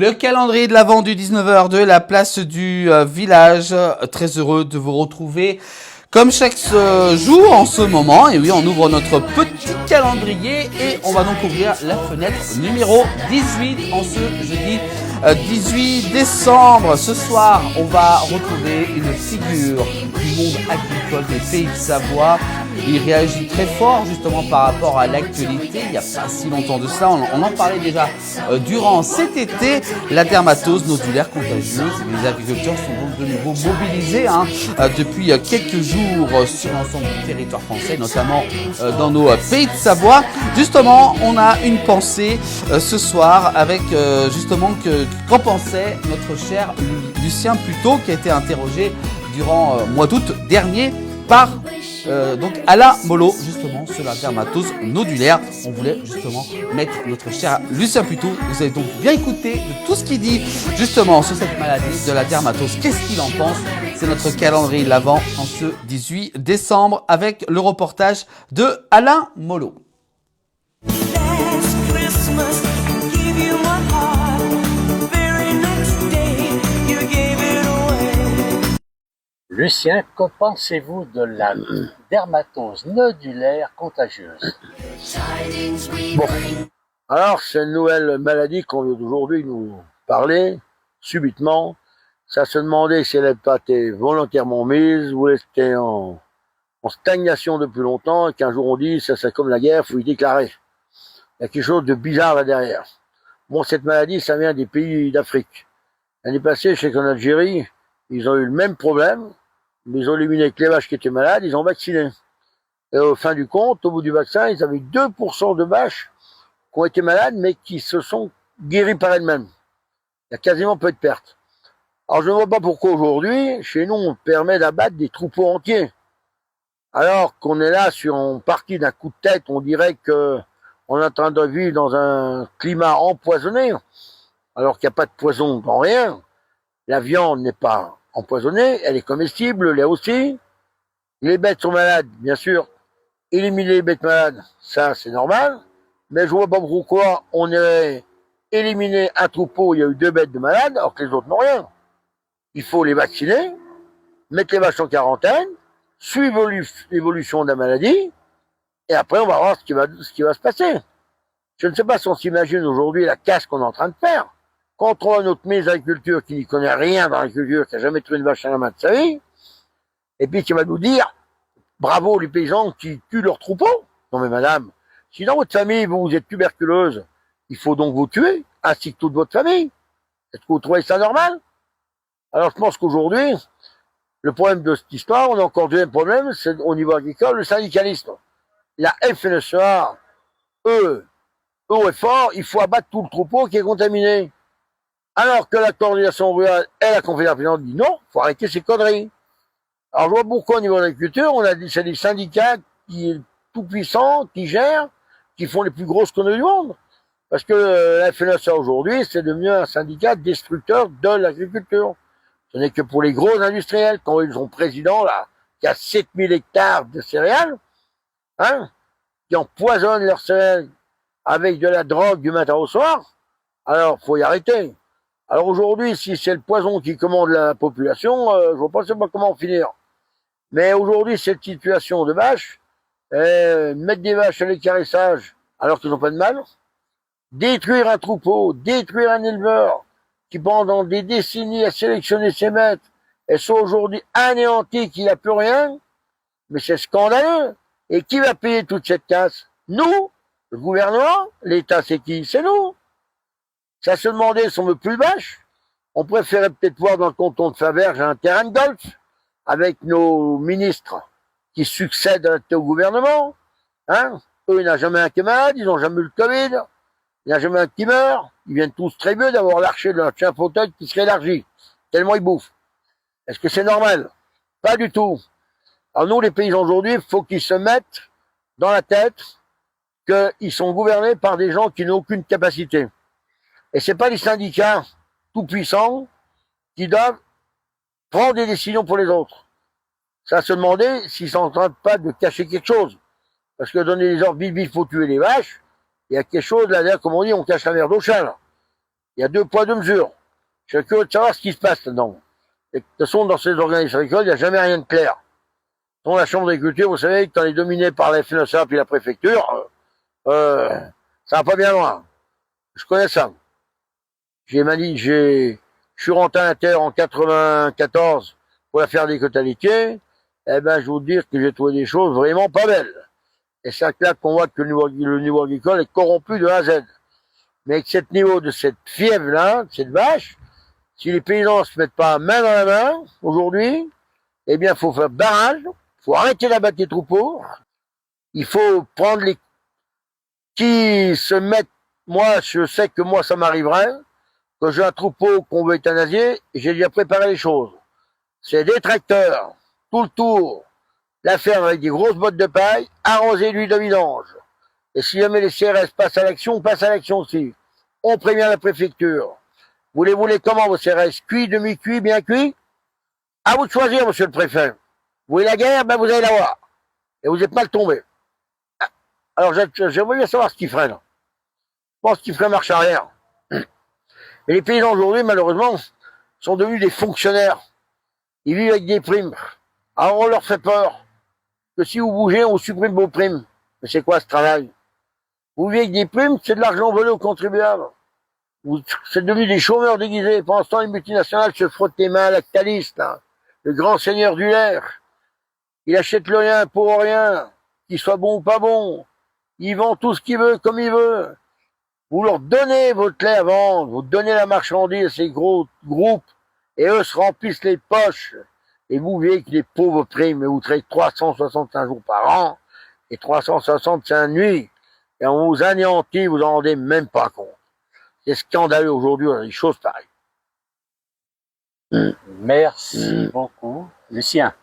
Le calendrier de l'Avent du 19h de la place du village. Très heureux de vous retrouver comme chaque jour en ce moment. Et oui, on ouvre notre petit calendrier et on va donc ouvrir la fenêtre numéro 18 en ce jeudi 18 décembre. Ce soir, on va retrouver une figure du monde agricole des Pays de Savoie. Il réagit très fort justement par rapport à l'actualité. Il n'y a pas si longtemps de ça, on en parlait déjà durant cet été. La dermatose nodulaire contagieuse. Les agriculteurs sont donc de nouveau mobilisés depuis quelques jours sur l'ensemble du territoire français, notamment dans nos Pays de Savoie. Justement, on a une pensée ce soir avec justement qu'en pensait notre cher Lucien Puteaux, qui a été interrogé durant le mois d'août dernier par donc Alain Mollo, justement sur la dermatose nodulaire. On voulait justement mettre notre cher Lucien Puteaux. Vous avez donc bien écouté de tout ce qu'il dit justement sur cette maladie de la dermatose. Qu'est-ce qu'il en pense? C'est notre calendrier de l'Avent en ce 18 décembre avec le reportage de Alain Mollo. Lucien, que pensez-vous de la dermatose nodulaire contagieuse? Bon, alors c'est une nouvelle maladie qu'on vient d'aujourd'hui nous parler, subitement. Ça se demandait si elle n'avait pas été volontairement mise ou elle était en stagnation depuis longtemps et qu'un jour on dit ça c'est comme la guerre, faut y déclarer. Il y a quelque chose de bizarre là derrière. Bon, cette maladie, ça vient des pays d'Afrique. L'année passée, je sais qu'en Algérie, ils ont eu le même problème. Ils ont éliminé que les vaches qui étaient malades, ils ont vacciné. Et au fin du compte, au bout du vaccin, ils avaient 2% de vaches qui ont été malades, mais qui se sont guéries par elles-mêmes. Il y a quasiment peu de pertes. Alors je ne vois pas pourquoi aujourd'hui, chez nous, on permet d'abattre des troupeaux entiers. Alors qu'on est là sur un parti d'un coup de tête, on dirait que on est en train de vivre dans un climat empoisonné, alors qu'il n'y a pas de poison dans rien. La viande n'est pas empoisonnée, elle est comestible, le lait aussi. Les bêtes sont malades, bien sûr. Éliminer les bêtes malades, ça c'est normal. Mais je vois pas pourquoi on irait éliminer un troupeau, il y a eu 2 bêtes de malades, alors que les autres n'ont rien. Il faut les vacciner, mettre les vaches en quarantaine, suivre l'évolution de la maladie, et après on va voir ce qui va se passer. Je ne sais pas si on s'imagine aujourd'hui la casse qu'on est en train de faire. Quand on voit notre ministre d'Agriculture qui n'y connaît rien dans l'agriculture, qui n'a jamais trouvé une vache à la main de sa vie, et puis qui va nous dire bravo les paysans qui tuent leurs troupeaux. Non mais madame, si dans votre famille vous êtes tuberculeuse, il faut donc vous tuer, ainsi que toute votre famille. Est-ce que vous trouvez ça normal? Alors je pense qu'aujourd'hui, le problème de cette histoire, on a encore deuxième problème, c'est au niveau agricole, le syndicalisme. La FNSEA, eux, haut et fort, il faut abattre tout le troupeau qui est contaminé. Alors que la coordination rurale et la confédération disent non, faut arrêter ces conneries. Alors je vois pourquoi au niveau de l'agriculture, c'est des syndicats qui tout puissants, qui gèrent, qui font les plus grosses conneries du monde. Parce que la FNSEA aujourd'hui, c'est devenu un syndicat destructeur de l'agriculture. Ce n'est que pour les gros industriels, quand ils ont président là, qui a 7000 hectares de céréales, qui empoisonnent leurs céréales avec de la drogue du matin au soir, alors faut y arrêter. Alors aujourd'hui, si c'est le poison qui commande la population, je vois pas comment finir. Mais aujourd'hui, cette situation de vaches, mettre des vaches à l'écarissage alors qu'ils n'ont pas de mal, détruire un troupeau, détruire un éleveur qui pendant des décennies a sélectionné ses maîtres et sont aujourd'hui anéantis, qui n'a plus rien, mais c'est scandaleux. Et qui va payer toute cette casse? Nous, le gouvernement, l'État c'est qui? C'est nous. Ça se demandait si on veut plus de vaches. On préférait peut-être voir dans le canton de Faverges un terrain de golf avec nos ministres qui succèdent au gouvernement. Eux, il n'y en a jamais un qui est malade, ils n'ont jamais eu le Covid, il n'y en a jamais un qui meurt. Ils viennent tous très mieux d'avoir l'archer de leur chien fauteuil qui se réélargit, tellement ils bouffent. Est-ce que c'est normal? Pas du tout. Alors nous, les paysans aujourd'hui, il faut qu'ils se mettent dans la tête qu'ils sont gouvernés par des gens qui n'ont aucune capacité. Et c'est pas les syndicats tout puissants qui doivent prendre des décisions pour les autres. Ça se demandait s'ils sont en train pas de cacher quelque chose. Parce que donner les ordres, vite, faut tuer les vaches, il y a quelque chose là-dedans, comme on dit, on cache la merde au chat, là. Il y a 2 poids, 2 mesures. Je suis curieux de savoir ce qui se passe là-dedans. Et de toute façon, dans ces organismes agricoles, il n'y a jamais rien de clair. Dans la chambre d'agriculture, vous savez, quand elle est dominée par la FNSEA puis la préfecture, ça va pas bien loin. Je connais ça. Je suis rentré à l'intérieur en 94 pour la faire des totalités. Eh ben, je vous dire que j'ai trouvé des choses vraiment pas belles. Et c'est là qu'on voit que le niveau agricole est corrompu de A à Z. Mais avec cette niveau de cette fièvre-là, de cette vache, si les paysans ne se mettent pas main dans la main, aujourd'hui, eh bien, il faut faire barrage, il faut arrêter d'abattre les troupeaux, il faut prendre les qui se mettent, moi, je sais que moi, ça m'arriverait, que j'ai un troupeau qu'on veut euthanasier, j'ai déjà préparé les choses. C'est des tracteurs, tout le tour, la ferme avec des grosses bottes de paille, arroser l'huile de vidange. Et si jamais les CRS passent à l'action, on passe à l'action aussi. On prévient la préfecture. Vous les voulez comment, vos CRS? Cuits, demi-cuits, bien cuits? À vous de choisir, monsieur le préfet. Vous voulez la guerre? Ben, vous allez l'avoir. Et vous n'êtes mal tombé. Alors, j'aimerais bien savoir ce qu'ils feraient, là. Je pense qu'ils feraient marche arrière. Et les paysans aujourd'hui, malheureusement, sont devenus des fonctionnaires. Ils vivent avec des primes. Alors, on leur fait peur que si vous bougez, on supprime vos primes. Mais c'est quoi ce travail? Vous vivez avec des primes, c'est de l'argent volé aux contribuables. C'est devenu des chômeurs déguisés. Pendant ce temps, les multinationales se frottent les mains à Lactalis, là, le grand seigneur du lait. Il achète le rien pour rien, qu'il soit bon ou pas bon. Il vend tout ce qu'il veut, comme il veut. Vous leur donnez votre lait à vendre, vous donnez la marchandise à ces gros groupes, et eux se remplissent les poches. Et vous voyez que les pauvres primes, vous travaillez 365 jours par an, et 365 nuits, et on vous anéantit, vous en rendez même pas compte. C'est scandaleux aujourd'hui, on a des choses pareilles. Merci beaucoup, Lucien.